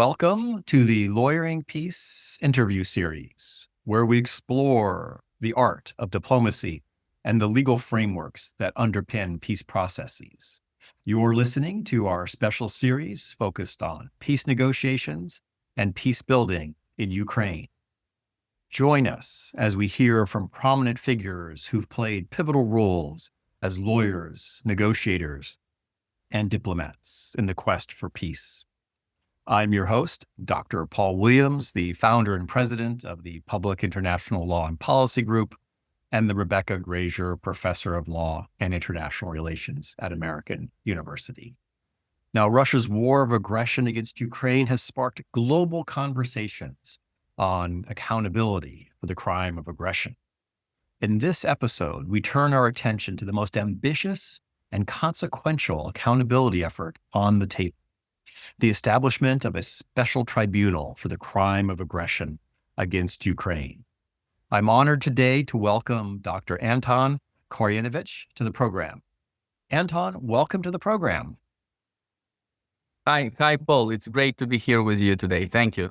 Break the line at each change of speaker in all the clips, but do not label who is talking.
Welcome to the Lawyering Peace interview series, where we explore the art of diplomacy and the legal frameworks that underpin peace processes. You're listening to our special series focused on peace negotiations and peace building in Ukraine. Join us as we hear from prominent figures who've played pivotal roles as lawyers, negotiators, and diplomats in the quest for peace. I'm your host, Dr. Paul Williams, the founder and president of the Public International Law and Policy Group, and the Rebecca Grazier Professor of Law and International Relations at American University. Now, Russia's war of aggression against Ukraine has sparked global conversations on accountability for the crime of aggression. In this episode, we turn our attention to the most ambitious and consequential accountability effort on the table: the establishment of a special tribunal for the crime of aggression against Ukraine. I'm honored today to welcome Dr. Anton Korynevych to the program. Anton, welcome to the program.
Hi, Paul. It's great to be here with you today. Thank you.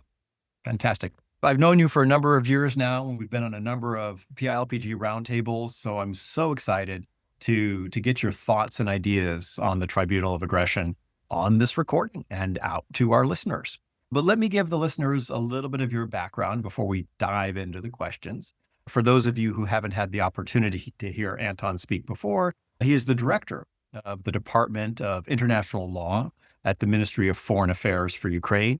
Fantastic. I've known you for a number of years now, and we've been on a number of PILPG roundtables, so I'm so excited to get your thoughts and ideas on the Tribunal of Aggression on this recording and out to our listeners. But let me give the listeners a little bit of your background before we dive into the questions. For those of you who haven't had the opportunity to hear Anton speak before, he is the director of the Department of International Law at the Ministry of Foreign Affairs for Ukraine.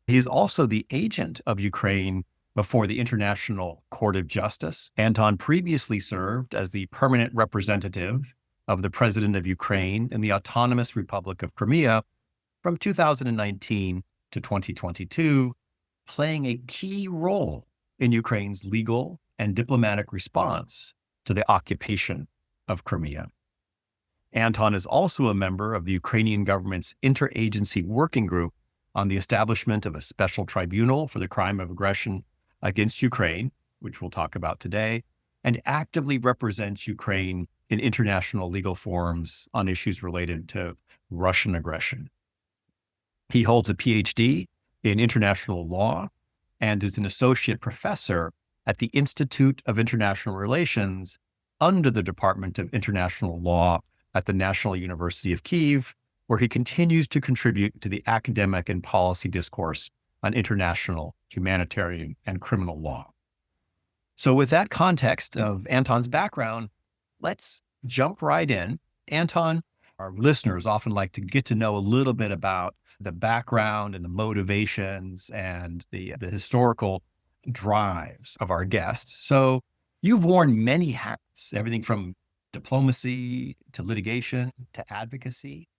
He is also the agent of Ukraine before the International Court of Justice. Anton previously served as the permanent representative of the President of Ukraine in the Autonomous Republic of Crimea from 2019 to 2022, playing a key role in Ukraine's legal and diplomatic response to the occupation of Crimea. Anton is also a member of the Ukrainian government's interagency working group on the establishment of a special tribunal for the crime of aggression against Ukraine, which we'll talk about today, and actively represents Ukraine in international legal forums on issues related to Russian aggression. He holds a PhD in international law and is an associate professor at the Institute of International Relations under the Department of International Law at the National University of Kyiv, where he continues to contribute to the academic and policy discourse on international, humanitarian, and criminal law. So with that context of Anton's background, let's jump right in. Anton, our listeners often like to get to know a little bit about the background and the motivations and the historical drives of our guests. So you've worn many hats, everything from diplomacy to litigation to advocacy.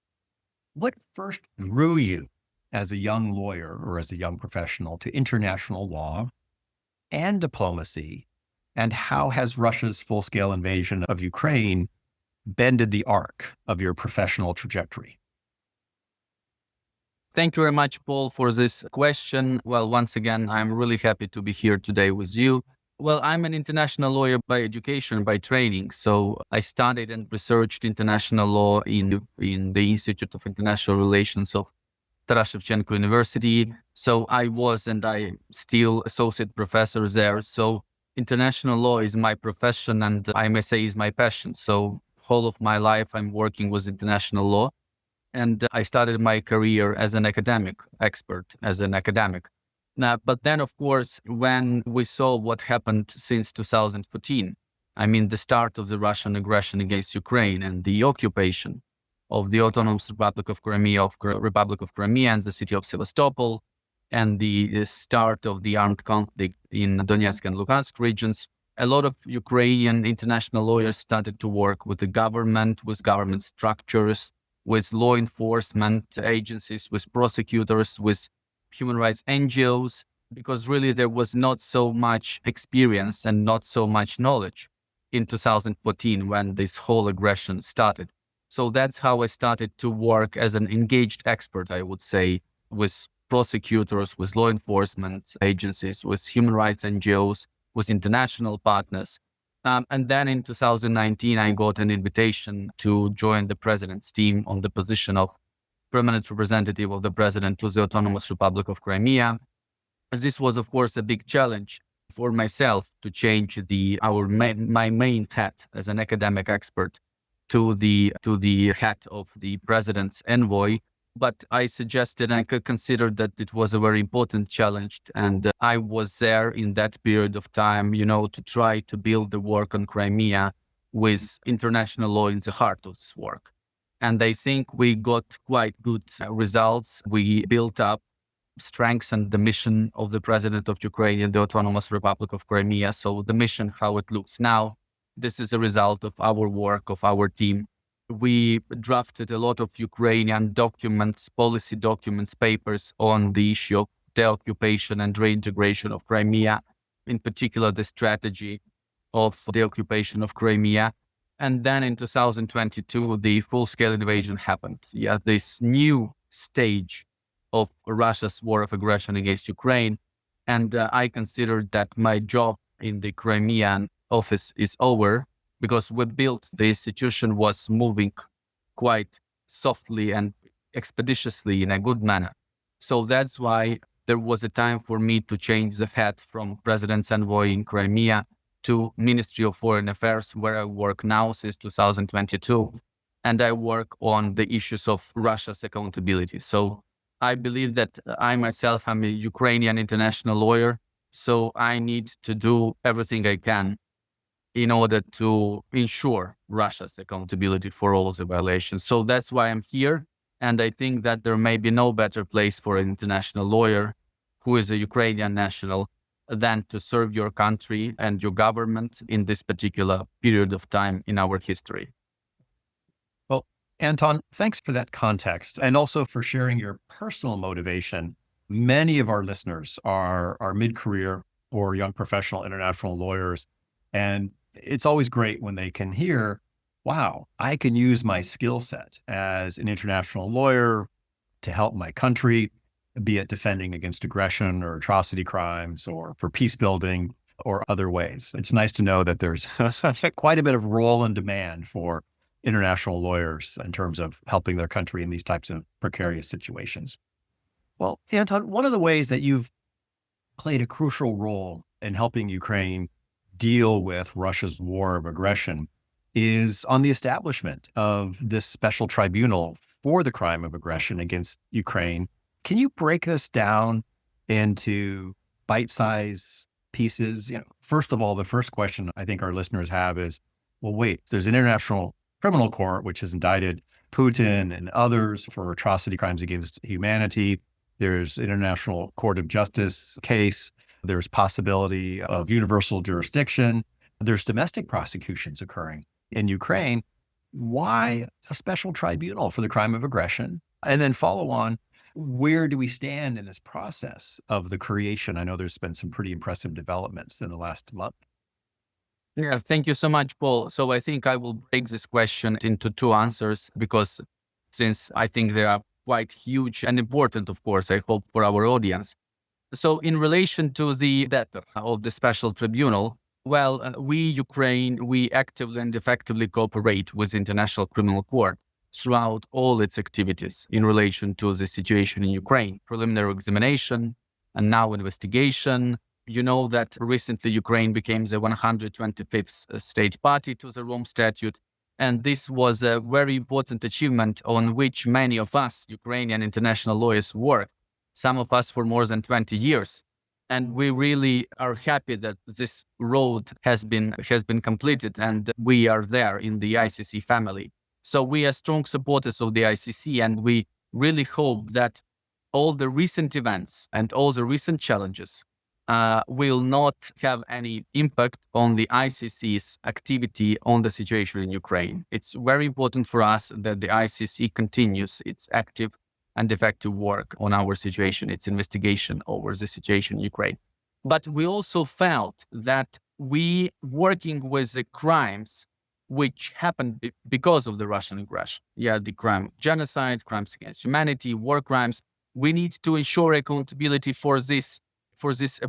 What first drew you as a young lawyer or as a young professional to international law and diplomacy? And how has Russia's full-scale invasion of Ukraine bended the arc of your professional trajectory?
Thank you very much, Paul, for this question. Well, once again, I'm really happy to be here today with you. Well, I'm an international lawyer by education, by training. So I studied and researched international law in the Institute of International Relations of Taras Shevchenko University. So I was, and I still associate professor there. So international law is my profession, and I may say is my passion. So whole of my life, I'm working with international law. And I started my career as an academic expert, as an academic. Now, but then, of course, when we saw what happened since 2014, I mean, the start of the Russian aggression against Ukraine and the occupation of the Autonomous Republic of Crimea, and the city of Sevastopol, and the start of the armed conflict in Donetsk and Luhansk regions, a lot of Ukrainian international lawyers started to work with the government, with government structures, with law enforcement agencies, with prosecutors, with human rights NGOs, because really there was not so much experience and not so much knowledge in 2014 when this whole aggression started. So that's how I started to work as an engaged expert, I would say, with prosecutors, with law enforcement agencies, with human rights NGOs, with international partners. And then in 2019, I got an invitation to join the president's team on the position of permanent representative of the president to the Autonomous Republic of Crimea. This was, of course, a big challenge for myself to change my main hat as an academic expert to the hat of the president's envoy. But I suggested and could consider that it was a very important challenge. And I was there in that period of time, to try to build the work on Crimea with international law in the heart of this work. And I think we got quite good results. We built up, strengthened the mission of the president of Ukraine in the Autonomous Republic of Crimea. So the mission, how it looks now, this is a result of our work, of our team. We drafted a lot of Ukrainian documents, policy documents, papers on the issue of the occupation and reintegration of Crimea, in particular the strategy of the occupation of Crimea. And then in 2022, the full-scale invasion happened. Yeah, this new stage of Russia's war of aggression against Ukraine. And I considered that my job in the Crimean office is over, because the institution was moving quite softly and expeditiously in a good manner. So that's why there was a time for me to change the hat from President's envoy in Crimea to Ministry of Foreign Affairs, where I work now since 2022. And I work on the issues of Russia's accountability. So I believe that I myself am a Ukrainian international lawyer, so I need to do everything I can in order to ensure Russia's accountability for all the violations. So that's why I'm here. And I think that there may be no better place for an international lawyer who is a Ukrainian national than to serve your country and your government in this particular period of time in our history.
Well, Anton, thanks for that context and also for sharing your personal motivation. Many of our listeners are mid-career or young professional international lawyers, and it's always great when they can hear, wow, I can use my skill set as an international lawyer to help my country, be it defending against aggression or atrocity crimes or for peace building or other ways. It's nice to know that there's quite a bit of role and demand for international lawyers in terms of helping their country in these types of precarious situations. Well, Anton, one of the ways that you've played a crucial role in helping Ukraine deal with Russia's war of aggression is on the establishment of this special tribunal for the crime of aggression against Ukraine. Can you break us down into bite-sized pieces? First of all, the first question I think our listeners have is, well, wait, there's an international criminal court which has indicted Putin and others for atrocity crimes against humanity. There's International Court of Justice case. There's possibility of universal jurisdiction. There's domestic prosecutions occurring in Ukraine. Why a special tribunal for the crime of aggression? And then follow on, where do we stand in this process of the creation? I know there's been some pretty impressive developments in the last month.
Yeah, thank you so much, Paul. So I think I will break this question into two answers, because since I think they are quite huge and important, of course, I hope, for our audience. So in relation to the data of the Special Tribunal, we, Ukraine, we actively and effectively cooperate with the International Criminal Court throughout all its activities in relation to the situation in Ukraine, preliminary examination, and now investigation. You know that recently Ukraine became the 125th state party to the Rome Statute. And this was a very important achievement on which many of us, Ukrainian international lawyers, worked, some of us for more than 20 years. And we really are happy that this road has been completed and we are there in the ICC family. So we are strong supporters of the ICC, and we really hope that all the recent events and all the recent challenges will not have any impact on the ICC's activity on the situation in Ukraine. It's very important for us that the ICC continues its active and effective work on our situation, its investigation over the situation in Ukraine. But we also felt that we, working with the crimes which happened because of the Russian aggression, the crime of genocide, crimes against humanity, war crimes, we need to ensure accountability for this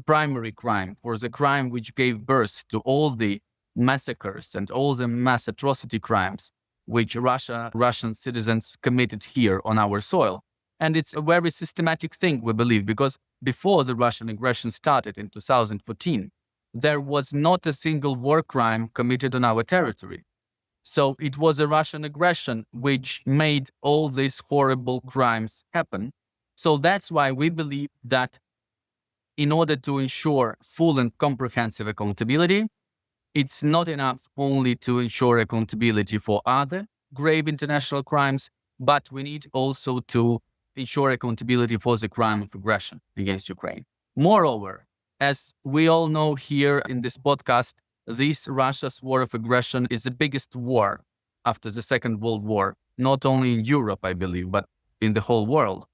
primary crime, for the crime which gave birth to all the massacres and all the mass atrocity crimes. which Russian citizens committed here on our soil. And it's a very systematic thing, we believe, because before the Russian aggression started in 2014, there was not a single war crime committed on our territory. So it was a Russian aggression which made all these horrible crimes happen. So that's why we believe that in order to ensure full and comprehensive accountability, it's not enough only to ensure accountability for other grave international crimes, but we need also to ensure accountability for the crime of aggression against Ukraine. Moreover, as we all know here in this podcast, this Russia's war of aggression is the biggest war after the Second World War, not only in Europe, I believe, but in the whole world.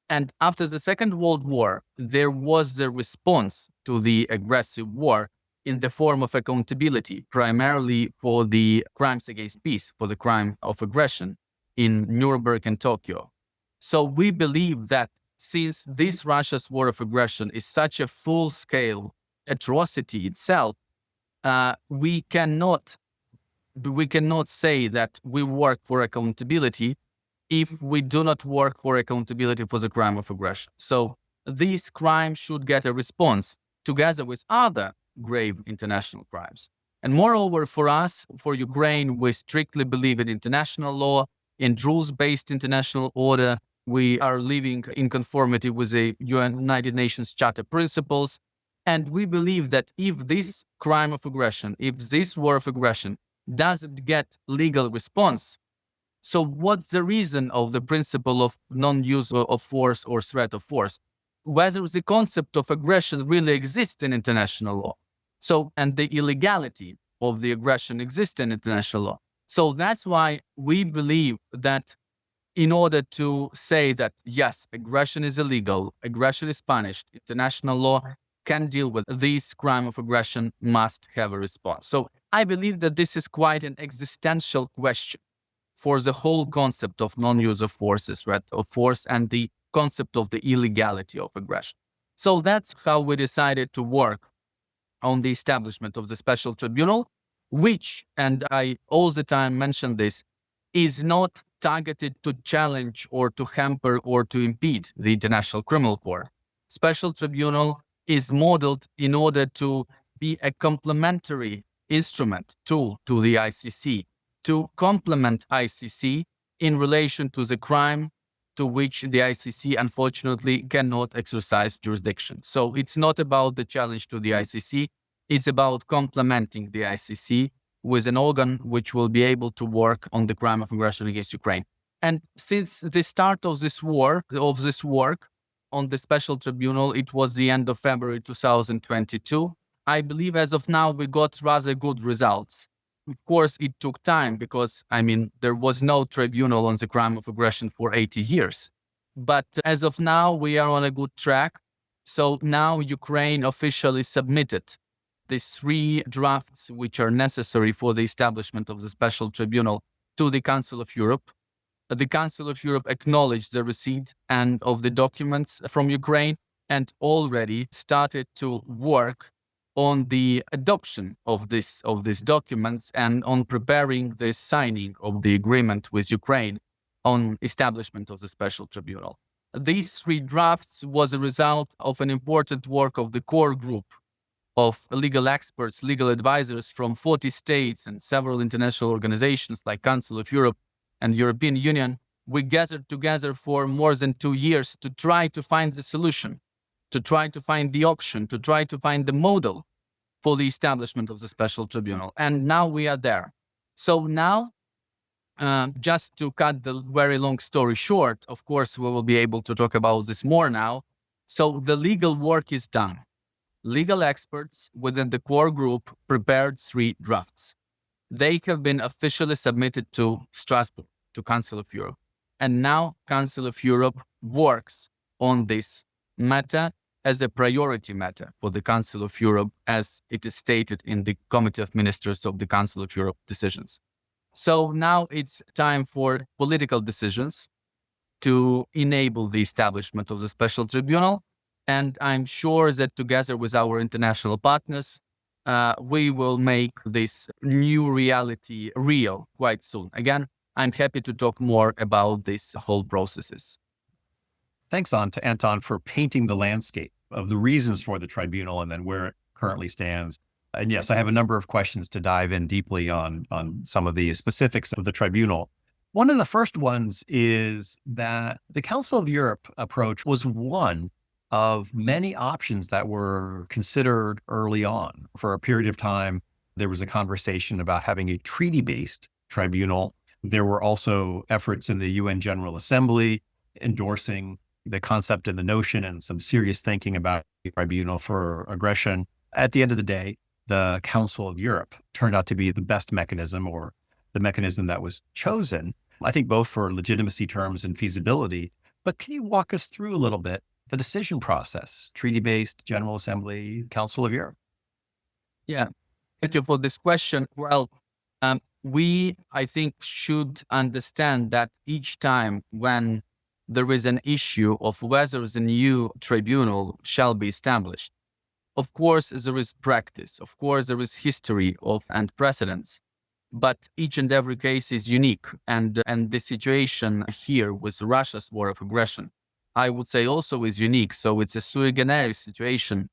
And after the Second World War, there was the response to the aggressive war in the form of accountability, primarily for the crimes against peace, for the crime of aggression in Nuremberg and Tokyo. So we believe that since this Russia's war of aggression is such a full-scale atrocity itself, we cannot say that we work for accountability if we do not work for accountability for the crime of aggression. So these crimes should get a response together with other grave international crimes. And moreover, for us, for Ukraine, we strictly believe in international law, in rules-based international order. We are living in conformity with the United Nations Charter principles. And we believe that if this crime of aggression, if this war of aggression doesn't get legal response, so what's the reason of the principle of non-use of force or threat of force? Whether the concept of aggression really exists in international law. So, and the illegality of the aggression exists in international law. So that's why we believe that in order to say that, yes, aggression is illegal, aggression is punished, international law can deal with this crime of aggression must have a response. So I believe that this is quite an existential question for the whole concept of non-use of force, threat of force, and the concept of the illegality of aggression. So that's how we decided to work on the establishment of the Special Tribunal, which, and I all the time mention this, is not targeted to challenge or to hamper or to impede the International Criminal Court. Special Tribunal is modeled in order to be a complementary instrument, tool to the ICC, to complement ICC in relation to the crime to which the ICC unfortunately cannot exercise jurisdiction. So it's not about the challenge to the ICC, it's about complementing the ICC with an organ which will be able to work on the crime of aggression against Ukraine. And since the start of this work on the Special Tribunal, it was the end of February 2022. I believe as of now, we got rather good results. Of course, it took time because, there was no tribunal on the crime of aggression for 80 years. But as of now, we are on a good track. So now Ukraine officially submitted the 3 drafts which are necessary for the establishment of the Special Tribunal to the Council of Europe. The Council of Europe acknowledged the receipt and of the documents from Ukraine and already started to work on the adoption of these documents and on preparing the signing of the agreement with Ukraine on establishment of the Special Tribunal. These 3 drafts was a result of an important work of the core group of legal experts, legal advisors from 40 states and several international organizations like Council of Europe and European Union. We gathered together for more than 2 years to try to find the solution, to try to find the option, to try to find the model for the establishment of the Special Tribunal. And now we are there. So now, just to cut the very long story short, of course, we will be able to talk about this more now. So the legal work is done. Legal experts within the core group prepared 3 drafts. They have been officially submitted to Strasbourg, to Council of Europe. And now Council of Europe works on this matter as a priority matter for the Council of Europe, as it is stated in the Committee of Ministers of the Council of Europe decisions. So now it's time for political decisions to enable the establishment of the Special Tribunal. And I'm sure that together with our international partners, we will make this new reality real quite soon. Again, I'm happy to talk more about these whole processes.
Thanks, Anton, for painting the landscape of the reasons for the tribunal and then where it currently stands. And yes, I have a number of questions to dive in deeply on some of the specifics of the tribunal. One of the first ones is that the Council of Europe approach was one of many options that were considered early on. For a period of time, there was a conversation about having a treaty-based tribunal. There were also efforts in the UN General Assembly endorsing the concept and the notion and some serious thinking about a tribunal for aggression. At the end of the day, the Council of Europe turned out to be the best mechanism, or the mechanism that was chosen, I think both for legitimacy terms and feasibility. But can you walk us through a little bit the decision process, treaty-based, General Assembly, Council of Europe?
Yeah, thank you for this question. Well, I think, should understand that each time when there is an issue of whether the new tribunal shall be established, of course, there is practice. Of course, there is history and precedents. But each and every case is unique. And the situation here with Russia's war of aggression, I would say, also is unique. So it's a sui generis situation.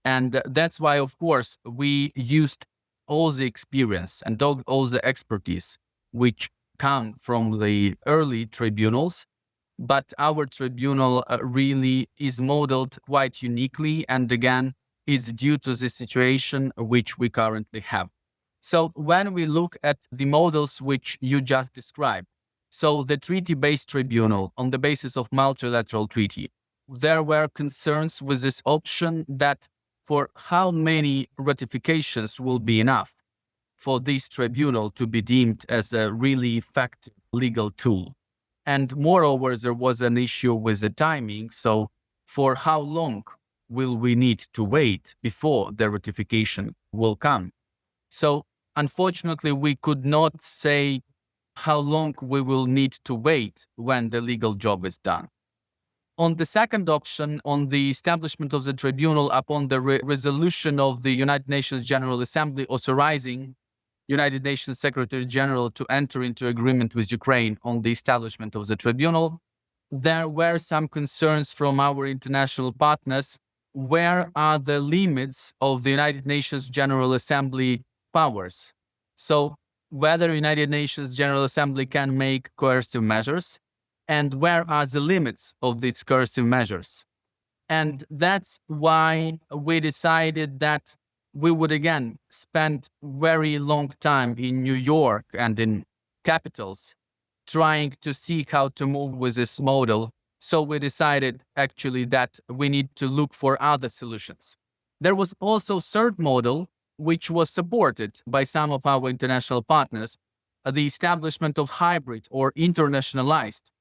And that's why, of course, we used all the experience and all the expertise which come from the early tribunals. But our tribunal really is modeled quite uniquely. And again, it's due to the situation which we currently have. So when we look at the models which you just described, so the treaty-based tribunal on the basis of multilateral treaty, there were concerns with this option that for how many ratifications will be enough for this tribunal to be deemed as a really effective legal tool. And moreover, there was an issue with the timing. So for how long will we need to wait before the ratification will come? So unfortunately, we could not say how long we will need to wait when the legal job is done. On the second option, on the establishment of the tribunal upon the resolution of the United Nations General Assembly authorizing United Nations Secretary General to enter into agreement with Ukraine on the establishment of the tribunal, there were some concerns from our international partners. Where are the limits of the United Nations General Assembly powers? So whether United Nations General Assembly can make coercive measures, and where are the limits of these coercive measures? And that's why we decided that we would again spend very long time in New York and in capitals trying to see how to move with this model. So we decided actually that we need to look for other solutions. There was also a third model, which was supported by some of our international partners, the establishment of hybrid or internationalized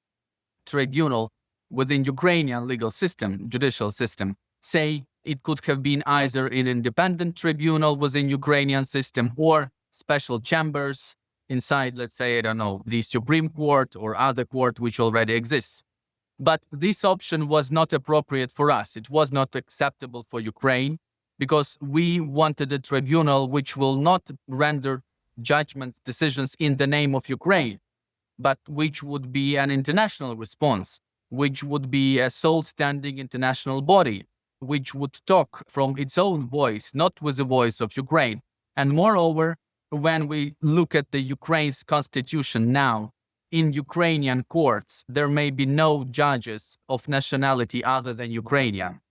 tribunal within Ukrainian legal system, judicial system. Say it could have been either an independent tribunal within Ukrainian system or special chambers inside, let's say, I don't know, the Supreme Court or other court which already exists. But this option was not appropriate for us. It was not acceptable for Ukraine because we wanted a tribunal which will not render judgments, decisions in the name of Ukraine, but which would be an international response, which would be a sole-standing international body, which would talk from its own voice, not with the voice of Ukraine. And moreover, when we look at the Ukraine's constitution now, in Ukrainian courts, there may be no judges of nationality other than Ukrainian.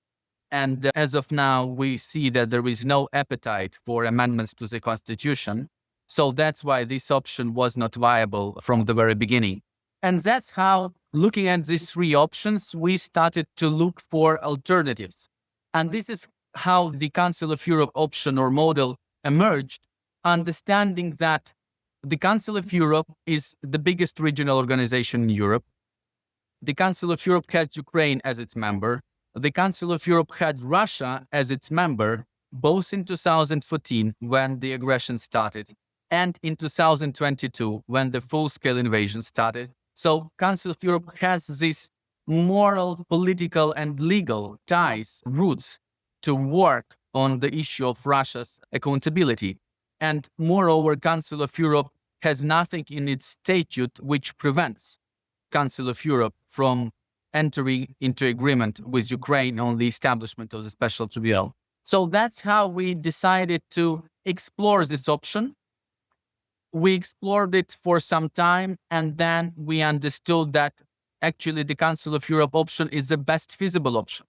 And as of now, we see that there is no appetite for amendments to the constitution. So that's why this option was not viable from the very beginning. And that's how, looking at these three options, we started to look for alternatives. And this is how the Council of Europe option or model emerged, understanding that the Council of Europe is the biggest regional organization in Europe. The Council of Europe has Ukraine as its member. The Council of Europe had Russia as its member, both in 2014, when the aggression started, and in 2022, when the full-scale invasion started. So Council of Europe has these moral, political, and legal ties, roots to work on the issue of Russia's accountability. And moreover, Council of Europe has nothing in its statute which prevents Council of Europe from entering into agreement with Ukraine on the establishment of the Special Tribunal. So that's how we decided to explore this option. We explored it for some time, and then we understood that actually the Council of Europe option is the best feasible option.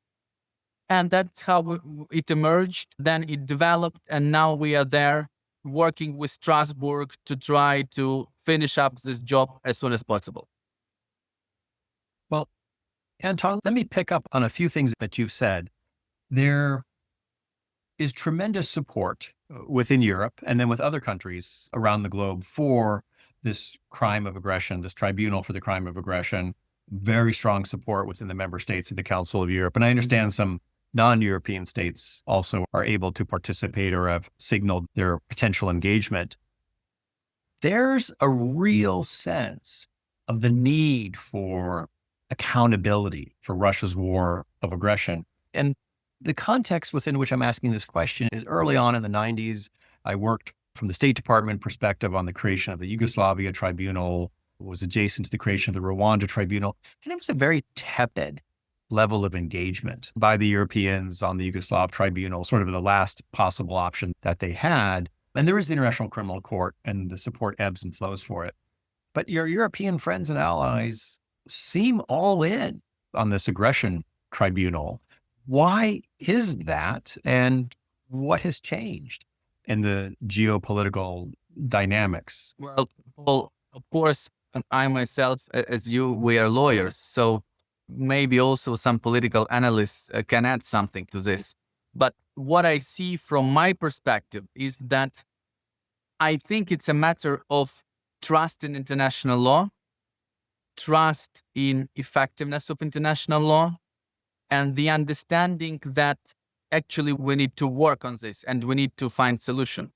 And that's how it emerged. Then it developed, and now we are there working with Strasbourg to try to finish up this job as soon as possible.
Well, Anton, let me pick up on a few things that you've said. There is tremendous support within Europe and then with other countries around the globe for this crime of aggression, this tribunal for the crime of aggression. Very strong support within the member states of the Council of Europe. And I understand some non-European states also are able to participate or have signaled their potential engagement. There's a real sense of the need for accountability for Russia's war of aggression. And the context within which I'm asking this question is early on in the 90s, I worked from the State Department perspective on the creation of the Yugoslavia Tribunal, was adjacent to the creation of the Rwanda Tribunal. And it was a very tepid level of engagement by the Europeans on the Yugoslav Tribunal, sort of the last possible option that they had. And there is the International Criminal Court, and the support ebbs and flows for it. But your European friends and allies seem all in on this aggression tribunal. Why is that? And what has changed in the geopolitical dynamics?
Well, Paul, of course, I myself, as you, we are lawyers. So maybe also some political analysts can add something to this. But what I see from my perspective is that I think it's a matter of trust in international law, trust in effectiveness of international law, and the understanding that actually we need to work on this and we need to find solution.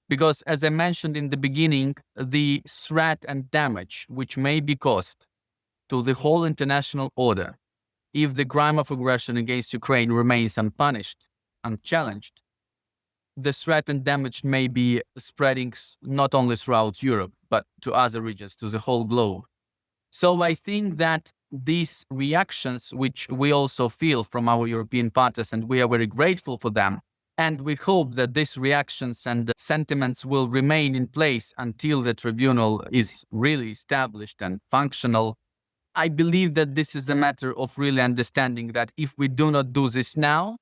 Because as I mentioned in the beginning, the threat and damage which may be caused to the whole international order if the crime of aggression against Ukraine remains unpunished, unchallenged, the threat and damage may be spreading not only throughout Europe, but to other regions, to the whole globe. So I think that these reactions, which we also feel from our European partners, and we are very grateful for them, and we hope that these reactions and sentiments will remain in place until the tribunal is really established and functional. I believe that this is a matter of really understanding that if we do not do this now,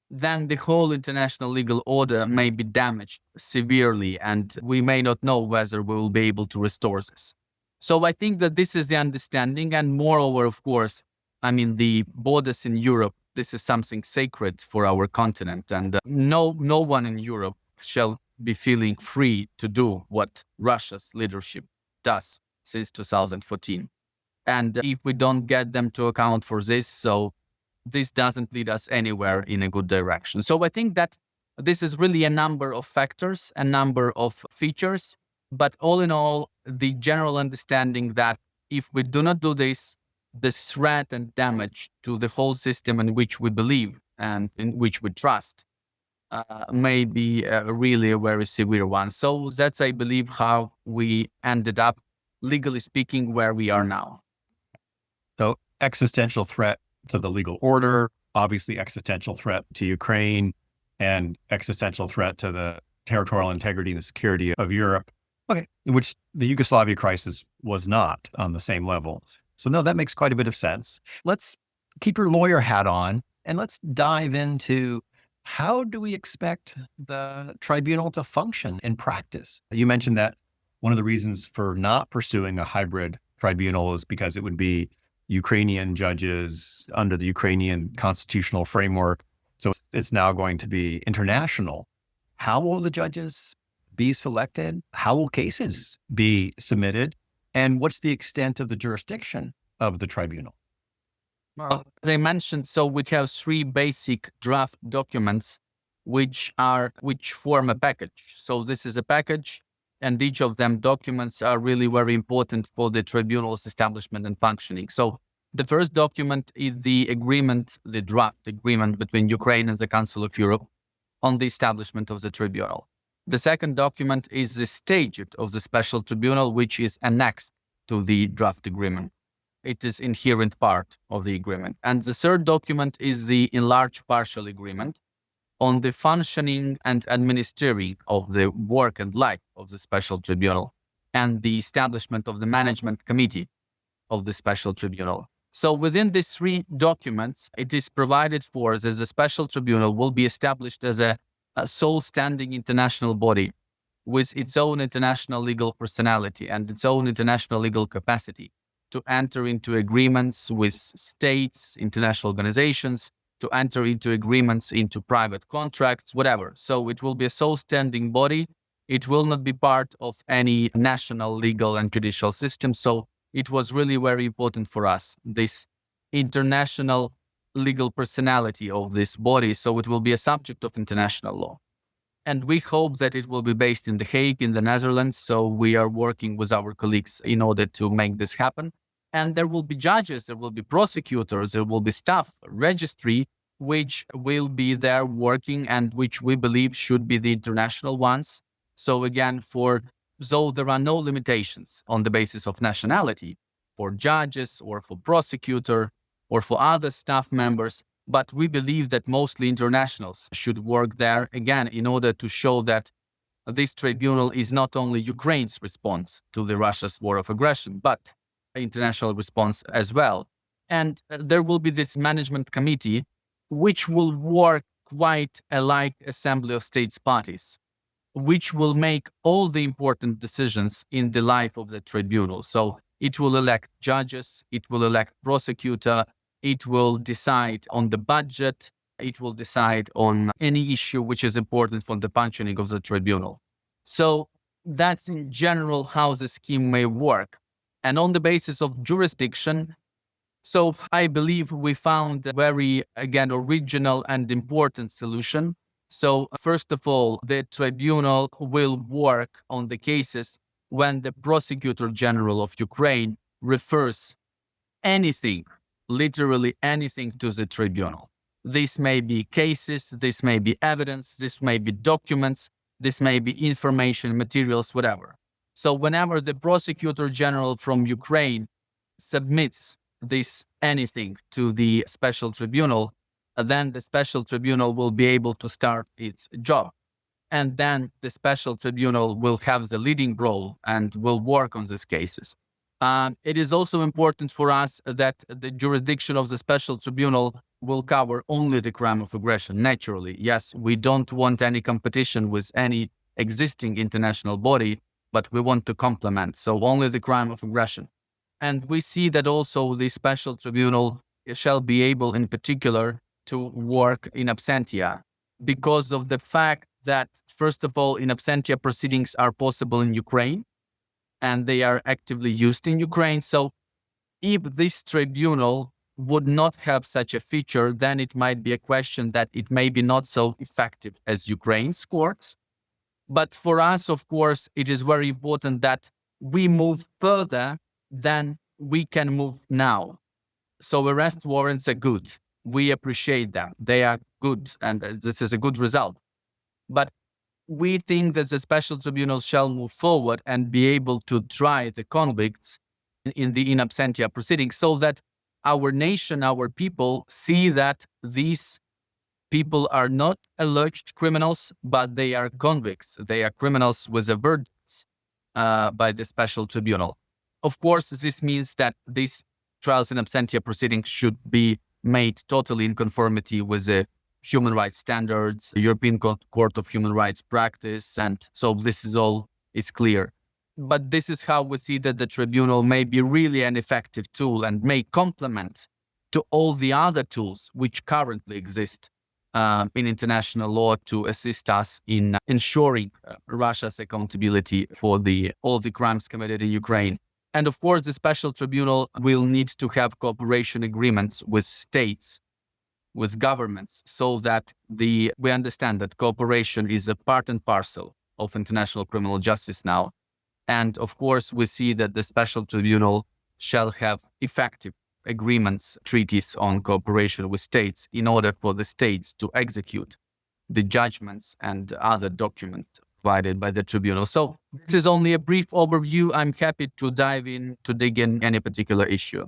then the whole international legal order may be damaged severely, and we may not know whether we will be able to restore this. So I think that this is the understanding, and moreover, of course, I mean, the borders in Europe, this is something sacred for our continent, and no one in Europe shall be feeling free to do what Russia's leadership does since 2014. And if we don't get them to account for this, so this doesn't lead us anywhere in a good direction. So I think that this is really a number of factors, a number of features, but all in all, the general understanding that if we do not do this, the threat and damage to the whole system in which we believe and in which we trust may be really a very severe one. So that's, I believe, how we ended up, legally speaking, where we are now.
So existential threat to the legal order, obviously existential threat to Ukraine, and existential threat to the territorial integrity and security of Europe. Okay, which the Yugoslavia crisis was not on the same level. So no, that makes quite a bit of sense. Let's keep your lawyer hat on and let's dive into how do we expect the tribunal to function in practice? You mentioned that one of the reasons for not pursuing a hybrid tribunal is because it would be Ukrainian judges under the Ukrainian constitutional framework. So it's now going to be international. How will the judges be selected? How will cases be submitted? And what's the extent of the jurisdiction of the tribunal?
Well, as I mentioned, so we have three basic draft documents which form a package. So this is a package, and each of them documents are really very important for the tribunal's establishment and functioning. So The first document is the agreement, the draft agreement between Ukraine and the Council of Europe on the establishment of the tribunal. The second document is the statute of the Special Tribunal, which is annexed to the draft agreement. It is inherent part of the agreement. And the third document is the enlarged partial agreement on the functioning and administering of the work and life of the Special Tribunal and the establishment of the management committee of the Special Tribunal. So within these three documents, it is provided for that the Special Tribunal will be established as a sole standing international body with its own international legal personality and its own international legal capacity to enter into agreements with states, international organizations, to enter into agreements into private contracts, whatever. So it will be a sole standing body. It will not be part of any national legal and judicial system. So it was really very important for us, this international legal personality of this body. So it will be a subject of international law. And we hope that it will be based in The Hague, in the Netherlands. So we are working with our colleagues in order to make this happen. And there will be judges, there will be prosecutors, there will be staff, registry, which will be there working and which we believe should be the international ones. So again, though there are no limitations on the basis of nationality for judges or for prosecutor or for other staff members, but we believe that mostly internationals should work there, again, in order to show that this tribunal is not only Ukraine's response to the Russia's war of aggression, but international response as well. And there will be this management committee, which will work quite like Assembly of States parties, which will make all the important decisions in the life of the tribunal. So it will elect judges, it will elect prosecutor, it will decide on the budget, it will decide on any issue which is important for the functioning of the tribunal. So that's in general how the scheme may work. And on the basis of jurisdiction, so I believe we found a very, again, original and important solution. So first of all, the tribunal will work on the cases when the Prosecutor General of Ukraine refers anything, literally anything, to the tribunal. This may be cases, this may be evidence, this may be documents, this may be information, materials, whatever. So whenever the Prosecutor General from Ukraine submits this anything to the Special Tribunal, then the Special Tribunal will be able to start its job. And then the Special Tribunal will have the leading role and will work on these cases. It is also important for us that the jurisdiction of the Special Tribunal will cover only the crime of aggression, naturally. Yes, we don't want any competition with any existing international body, but we want to complement. So only the crime of aggression. And we see that also the Special Tribunal shall be able, in particular, to work in absentia because of the fact that, first of all, in absentia proceedings are possible in Ukraine and they are actively used in Ukraine. So if this tribunal would not have such a feature, then it might be a question that it may be not so effective as Ukraine's courts. But for us, of course, it is very important that we move further than we can move now. So arrest warrants are good. We appreciate them. They are good, and this is a good result. But we think that the Special Tribunal shall move forward and be able to try the convicts in the in absentia proceedings so that our nation, our people see that these people are not alleged criminals, but they are convicts. They are criminals with a verdict by the Special Tribunal. Of course, this means that these trials in absentia proceedings should be made totally in conformity with the human rights standards, European Court of Human Rights practice, and so this is all is clear. But this is how we see that the tribunal may be really an effective tool and may complement to all the other tools which currently exist in international law to assist us in ensuring Russia's accountability for all the crimes committed in Ukraine. And of course, the Special Tribunal will need to have cooperation agreements with states, with governments, so that we understand that cooperation is a part and parcel of international criminal justice now. And of course, we see that the Special Tribunal shall have effective agreements, treaties on cooperation with states in order for the states to execute the judgments and other documents provided by the tribunal. So this is only a brief overview. I'm happy to dive in to dig in any particular issue.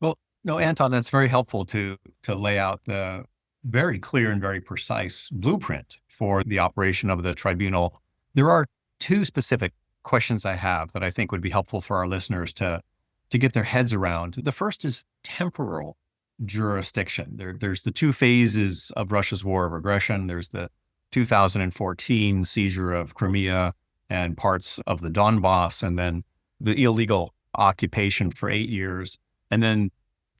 Well, no, Anton, that's very helpful to lay out the very clear and very precise blueprint for the operation of the tribunal. There are two specific questions I have that I think would be helpful for our listeners to get their heads around. The first is temporal jurisdiction. There's the two phases of Russia's war of aggression. There's the 2014 seizure of Crimea and parts of the Donbass, and then the illegal occupation for 8 years. And then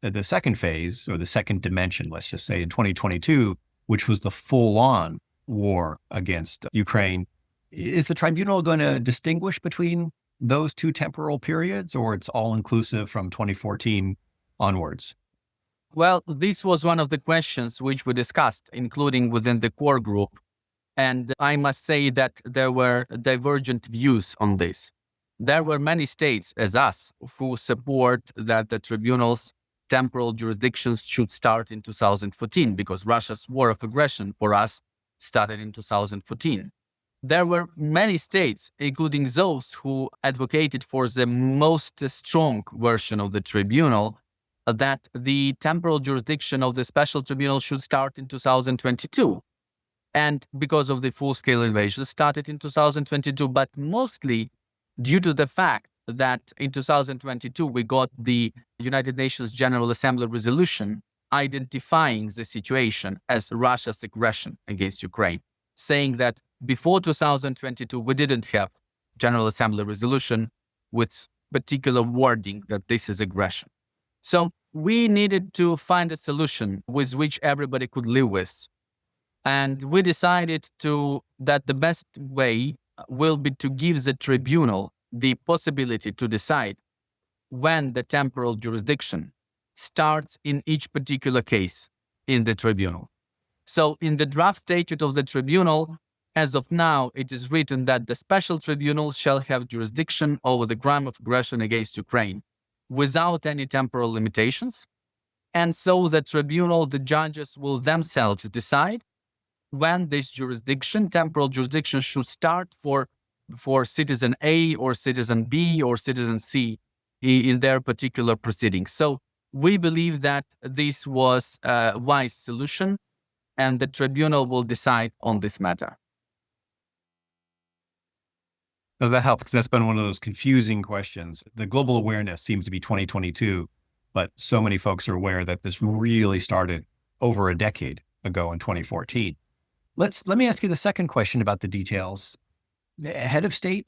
the second phase, or the second dimension, let's just say in 2022, which was the full-on war against Ukraine. Is the tribunal going to distinguish between those two temporal periods, or it's all inclusive from 2014 onwards?
Well, this was one of the questions which we discussed, including within the core group. And I must say that there were divergent views on this. There were many states, as us, who support that the tribunal's temporal jurisdictions should start in 2014, because Russia's war of aggression for us started in 2014. There were many states, including those who advocated for the most strong version of the tribunal, that the temporal jurisdiction of the Special Tribunal should start in 2022. And because of the full-scale invasion, started in 2022, but mostly due to the fact that in 2022, we got the United Nations General Assembly resolution identifying the situation as Russia's aggression against Ukraine, saying that before 2022, we didn't have General Assembly resolution with particular wording that this is aggression. So we needed to find a solution with which everybody could live with. And we decided that the best way will be to give the tribunal the possibility to decide when the temporal jurisdiction starts in each particular case in the tribunal. So in the draft statute of the tribunal, as of now, it is written that the Special Tribunal shall have jurisdiction over the crime of aggression against Ukraine without any temporal limitations. And so the tribunal, the judges will themselves decide when this jurisdiction, temporal jurisdiction, should start for citizen A or citizen B or citizen C in their particular proceedings. So we believe that this was a wise solution, and the tribunal will decide on this matter.
So that helps, because that's been one of those confusing questions. The global awareness seems to be 2022, but so many folks are aware that this really started over a decade ago in 2014. Let me ask you the second question about the details. Head of state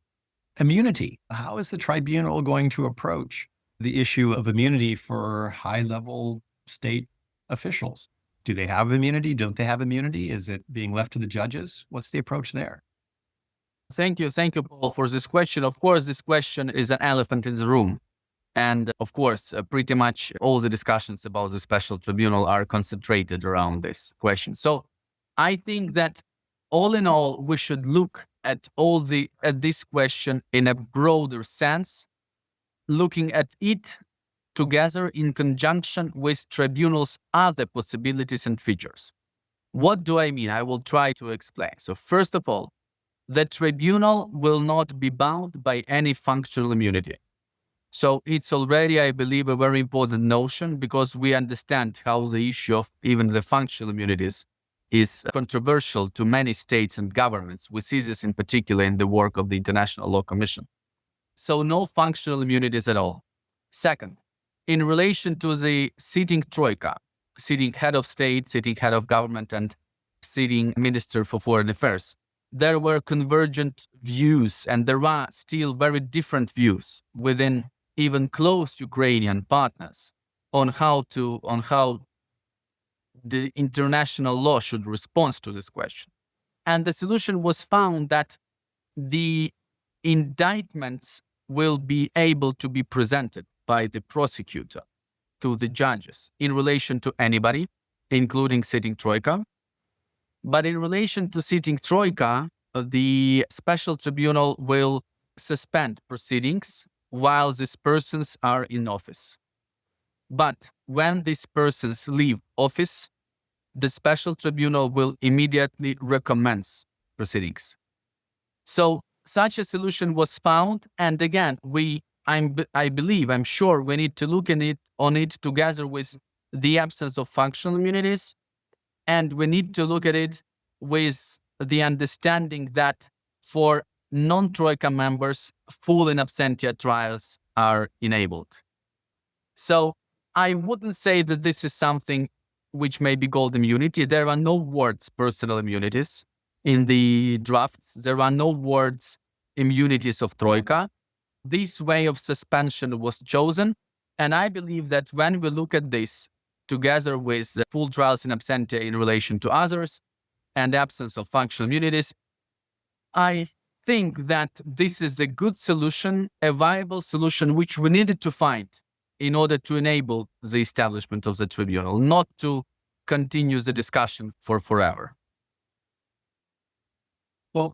immunity. How is the tribunal going to approach the issue of immunity for high-level state officials? Do they have immunity? Don't they have immunity? Is it being left to the judges? What's the approach there?
Thank you, Paul, for this question. Of course, this question is an elephant in the room. And of course, pretty much all the discussions about the special tribunal are concentrated around this question. So I think that all in all, we should look at this question in a broader sense, looking at it together in conjunction with tribunal's other possibilities and features. What do I mean? I will try to explain. So first of all, the tribunal will not be bound by any functional immunity. So it's already, I believe, a very important notion, because we understand how the issue of even the functional immunities is controversial to many states and governments. We see this in particular in the work of the International Law Commission. So no functional immunities at all. Second, in relation to the sitting troika, sitting head of state, sitting head of government, and sitting minister for foreign affairs, there were convergent views, and there are still very different views within even close Ukrainian partners on how the international law should respond to this question. And the solution was found that the indictments will be able to be presented by the prosecutor to the judges in relation to anybody, including sitting troika. But in relation to sitting troika, the special tribunal will suspend proceedings while these persons are in office. But when these persons leave office, the special tribunal will immediately recommence proceedings. So such a solution was found, and again, I'm sure we need to look on it together with the absence of functional immunities, and we need to look at it with the understanding that for non-Troika members, full in absentia trials are enabled. So I wouldn't say that this is something which may be called immunity. There are no words personal immunities in the drafts. There are no words immunities of Troika. This way of suspension was chosen. And I believe that when we look at this together with the full trials in absentia in relation to others and absence of functional immunities, I think that this is a good solution, a viable solution, which we needed to find in order to enable the establishment of the tribunal, not to continue the discussion for forever.
Well,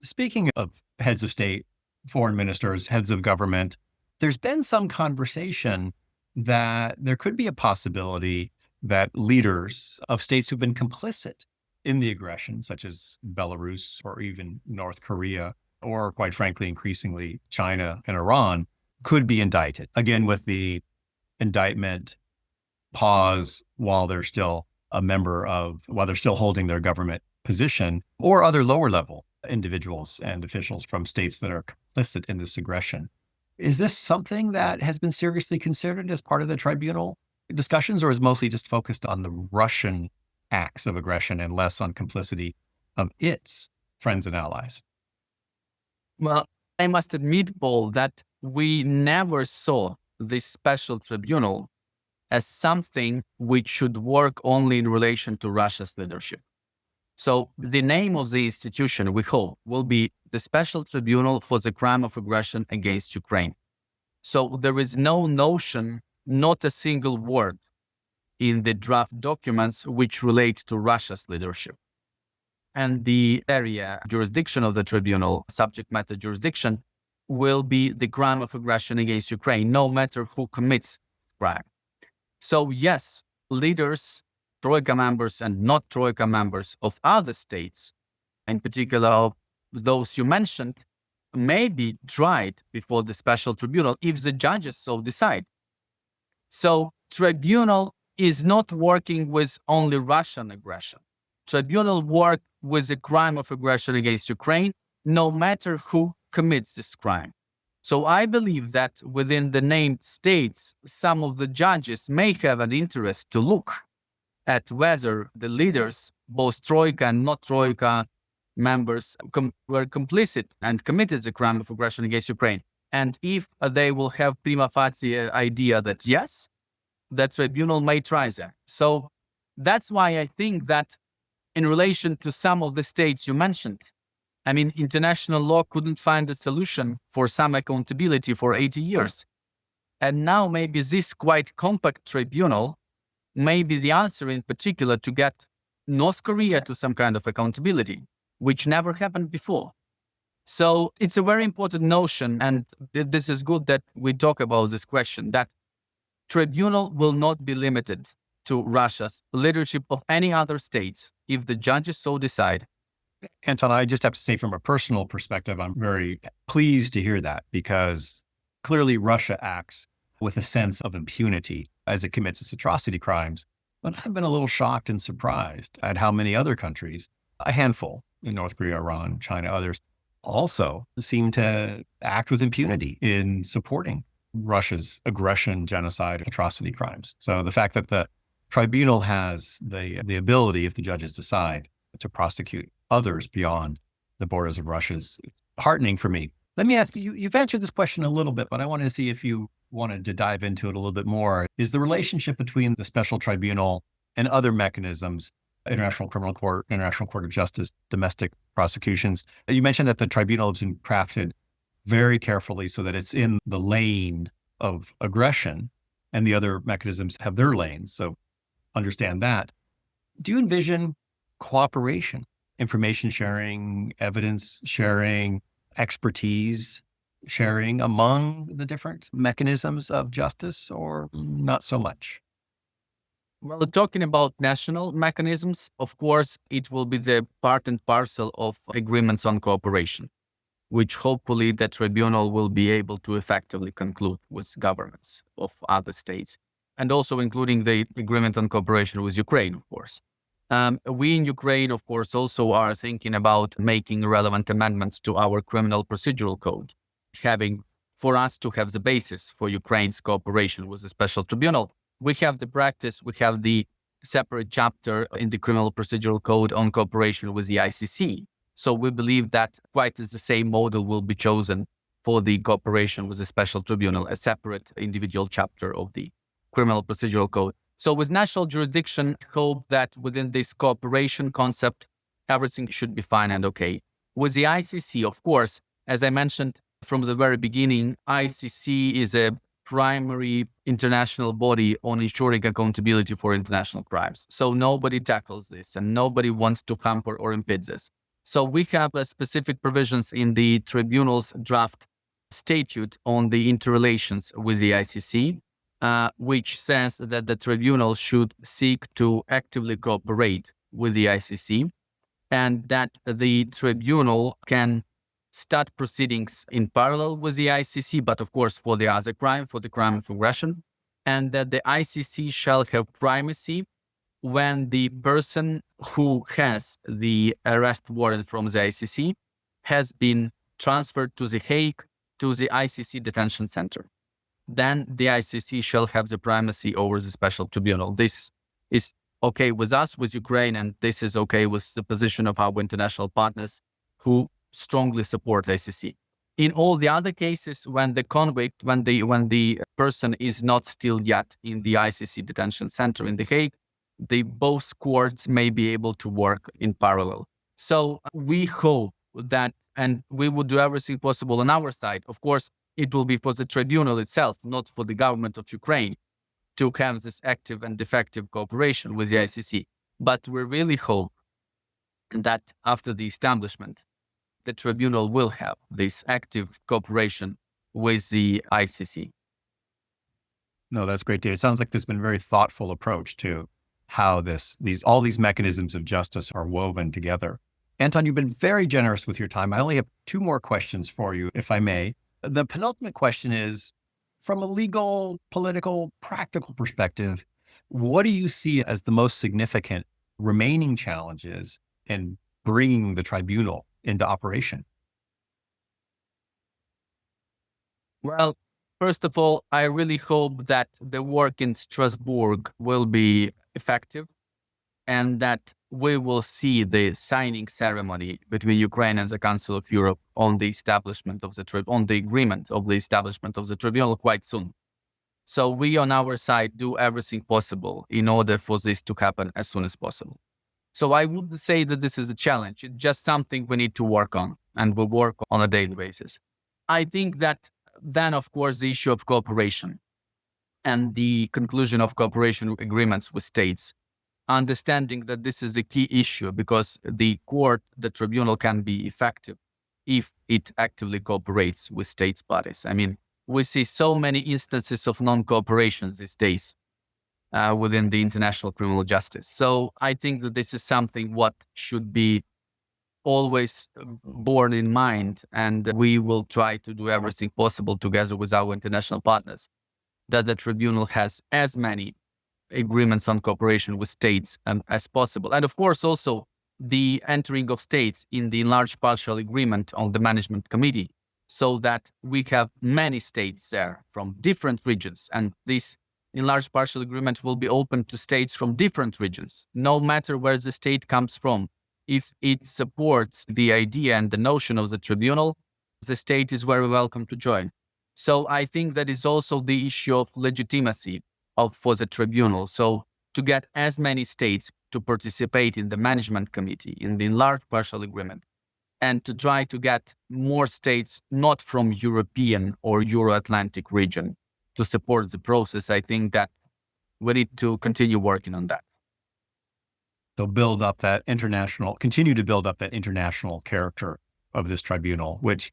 speaking of heads of state, foreign ministers, heads of government, there's been some conversation that there could be a possibility that leaders of states who've been complicit in the aggression, such as Belarus or even North Korea, or quite frankly, increasingly China and Iran, could be indicted. Again, with the indictment pause while they're still while they're still holding their government position, or other lower level individuals and officials from states that are complicit in this aggression. Is this something that has been seriously considered as part of the tribunal discussions, or is mostly just focused on the Russian acts of aggression and less on complicity of its friends and allies?
Well, I must admit, Paul, that we never saw this special tribunal as something which should work only in relation to Russia's leadership. So the name of the institution, we hope, will be the Special Tribunal for the Crime of Aggression against Ukraine. So there is no notion, not a single word in the draft documents which relate to Russia's leadership. And the area jurisdiction of the tribunal, subject matter jurisdiction, will be the crime of aggression against Ukraine, no matter who commits crime. So yes, leaders, Troika members and not Troika members of other states, in particular of those you mentioned, may be tried before the special tribunal if the judges so decide. So tribunal is not working with only Russian aggression. Tribunal work with a crime of aggression against Ukraine, no matter who commits this crime. So I believe that within the named states, some of the judges may have an interest to look at whether the leaders, both Troika and not Troika members, were complicit and committed the crime of aggression against Ukraine. And if they will have prima facie idea that yes, that tribunal may try that. So that's why I think that in relation to some of the states you mentioned, I mean, international law couldn't find a solution for some accountability for 80 years. And now maybe this quite compact tribunal may be the answer in particular to get North Korea to some kind of accountability, which never happened before. So it's a very important notion, and this is good that we talk about this question, that tribunal will not be limited to Russia's leadership of any other states if the judges so decide.
Anton, I just have to say from a personal perspective, I'm very pleased to hear that, because clearly Russia acts with a sense of impunity as it commits its atrocity crimes. But I've been a little shocked and surprised at how many other countries, a handful in North Korea, Iran, China, others, also seem to act with impunity in supporting Russia's aggression, genocide, atrocity crimes. So the fact that the tribunal has the ability, if the judges decide, to prosecute others beyond the borders of Russia is heartening for me. Let me ask you, you've answered this question a little bit, but I wanted to see if you wanted to dive into it a little bit more. Is the relationship between the special tribunal and other mechanisms, International Criminal Court, International Court of Justice, domestic prosecutions? You mentioned that the tribunal has been crafted very carefully so that it's in the lane of aggression, and the other mechanisms have their lanes. So understand that. Do you envision cooperation, information sharing, evidence sharing, expertise sharing among the different mechanisms of justice, or not so much?
Well, talking about national mechanisms, of course, it will be the part and parcel of agreements on cooperation, which hopefully the tribunal will be able to effectively conclude with governments of other states, and also including the agreement on cooperation with Ukraine, of course. We in Ukraine, of course, also are thinking about making relevant amendments to our criminal procedural code, having for us to have the basis for Ukraine's cooperation with the Special Tribunal. We have the practice, we have the separate chapter in the criminal procedural code on cooperation with the ICC. So we believe that quite the same model will be chosen for the cooperation with the Special Tribunal, a separate individual chapter of the criminal procedural code. So with national jurisdiction, hope that within this cooperation concept, everything should be fine and okay. With the ICC, of course, as I mentioned from the very beginning, ICC is a primary international body on ensuring accountability for international crimes. So nobody tackles this and nobody wants to hamper or impede this. So we have specific provisions in the tribunal's draft statute on the interrelations with the ICC, which says that the tribunal should seek to actively cooperate with the ICC, and that the tribunal can start proceedings in parallel with the ICC, but of course for the other crime, for the crime of aggression, and that the ICC shall have primacy when the person who has the arrest warrant from the ICC has been transferred to The Hague to the ICC detention center. Then the ICC shall have the primacy over the Special Tribunal. This is okay with us, with Ukraine, and this is okay with the position of our international partners who strongly support ICC. In all the other cases, when the convict, when the person is not still yet in the ICC detention center in The Hague, both courts may be able to work in parallel. So we hope that, and we would do everything possible on our side. Of course, it will be for the tribunal itself, not for the government of Ukraine, to have this active and effective cooperation with the ICC. But we really hope that after the establishment, the tribunal will have this active cooperation with the ICC.
No, that's great to hear. It sounds like there's been a very thoughtful approach to how all these mechanisms of justice are woven together. Anton, you've been very generous with your time. I only have two more questions for you, if I may. The penultimate question is, from a legal, political, practical perspective, what do you see as the most significant remaining challenges in bringing the tribunal into operation?
Well, first of all, I really hope that the work in Strasbourg will be effective and that we will see the signing ceremony between Ukraine and the Council of Europe on the establishment of on the agreement of the establishment of the tribunal quite soon. So we on our side do everything possible in order for this to happen as soon as possible. So I would say that this is a challenge. It's just something we need to work on, and we'll work on a daily basis. I think that then, of course, the issue of cooperation and the conclusion of cooperation agreements with states, understanding that this is a key issue because the tribunal can be effective if it actively cooperates with states bodies. I mean, we see so many instances of non-cooperation these days within the international criminal justice. So I think that this is something what should be always borne in mind, and we will try to do everything possible together with our international partners that the tribunal has as many agreements on cooperation with states as possible. And of course, also the entering of states in the enlarged partial agreement on the management committee, so that we have many states there from different regions. And this enlarged partial agreement will be open to states from different regions, no matter where the state comes from. If it supports the idea and the notion of the tribunal, the state is very welcome to join. So I think that is also the issue of legitimacy for the tribunal. So to get as many states to participate in the management committee, in the enlarged partial agreement, and to try to get more states not from European or Euro-Atlantic region to support the process, I think that we need to continue working on that.
So continue to build up that international character of this tribunal, which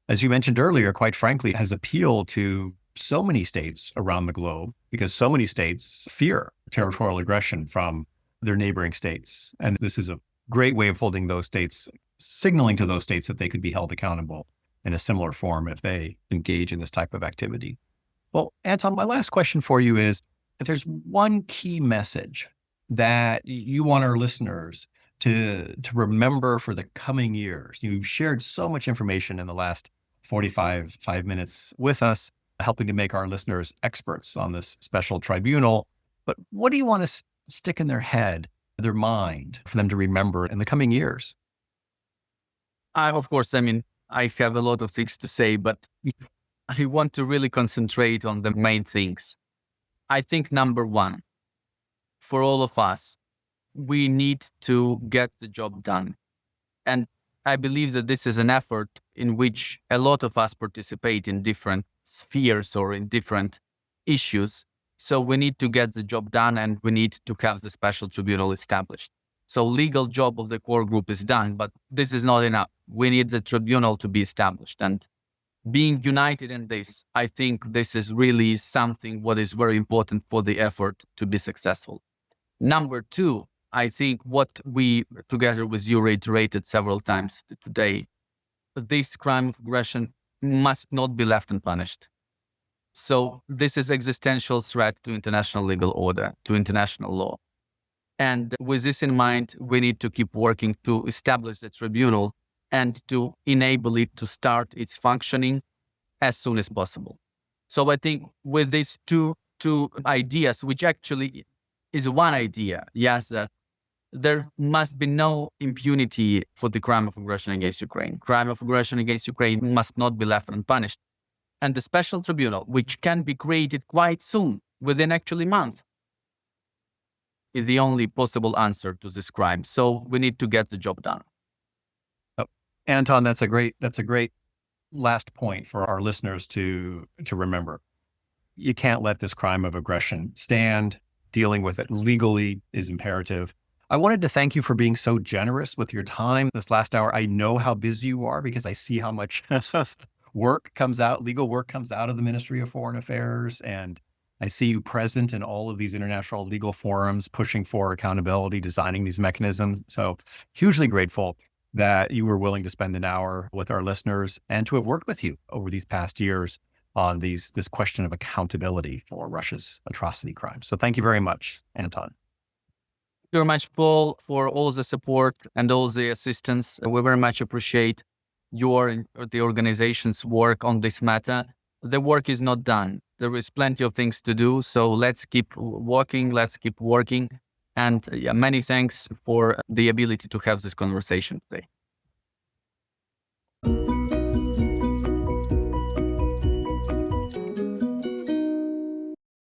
as you mentioned earlier, quite frankly, has appealed to so many states around the globe because so many states fear territorial aggression from their neighboring states. And this is a great way of holding those states, signaling to those states that they could be held accountable in a similar form if they engage in this type of activity. Well, Anton, my last question for you is, if there's one key message that you want our listeners to remember for the coming years. You've shared so much information in the last 5 minutes with us, helping to make our listeners experts on this special tribunal. But what do you want to stick in their head, their mind, for them to remember in the coming years?
Of course, I mean, I have a lot of things to say, but I want to really concentrate on the main things. I think number one, for all of us, we need to get the job done. And I believe that this is an effort in which a lot of us participate in different spheres or in different issues. So we need to get the job done and we need to have the special tribunal established. So legal job of the core group is done, but this is not enough. We need the tribunal to be established. And being united in this, I think this is really something what is very important for the effort to be successful. Number two, I think what we, together with you, reiterated several times today, this crime of aggression must not be left unpunished. So this is existential threat to international legal order, to international law. And with this in mind, we need to keep working to establish the tribunal and to enable it to start its functioning as soon as possible. So I think with these two ideas, which actually is one idea, yes, there must be no impunity for the crime of aggression against Ukraine. Crime of aggression against Ukraine must not be left unpunished. And the special tribunal, which can be created quite soon, within actually months, is the only possible answer to this crime. So we need to get the job done.
Oh, Anton, that's a great last point for our listeners to remember. You can't let this crime of aggression stand. Dealing with it legally is imperative. I wanted to thank you for being so generous with your time this last hour. I know how busy you are because I see how much legal work comes out of the Ministry of Foreign Affairs. And I see you present in all of these international legal forums, pushing for accountability, designing these mechanisms. So hugely grateful that you were willing to spend an hour with our listeners and to have worked with you over these past years on this question of accountability for Russia's atrocity crimes. So thank you very much, Anton.
Thank you very much, Paul, for all the support and all the assistance. We very much appreciate your and the organization's work on this matter. The work is not done. There is plenty of things to do. So let's keep walking, let's keep working. And many thanks for the ability to have this conversation today.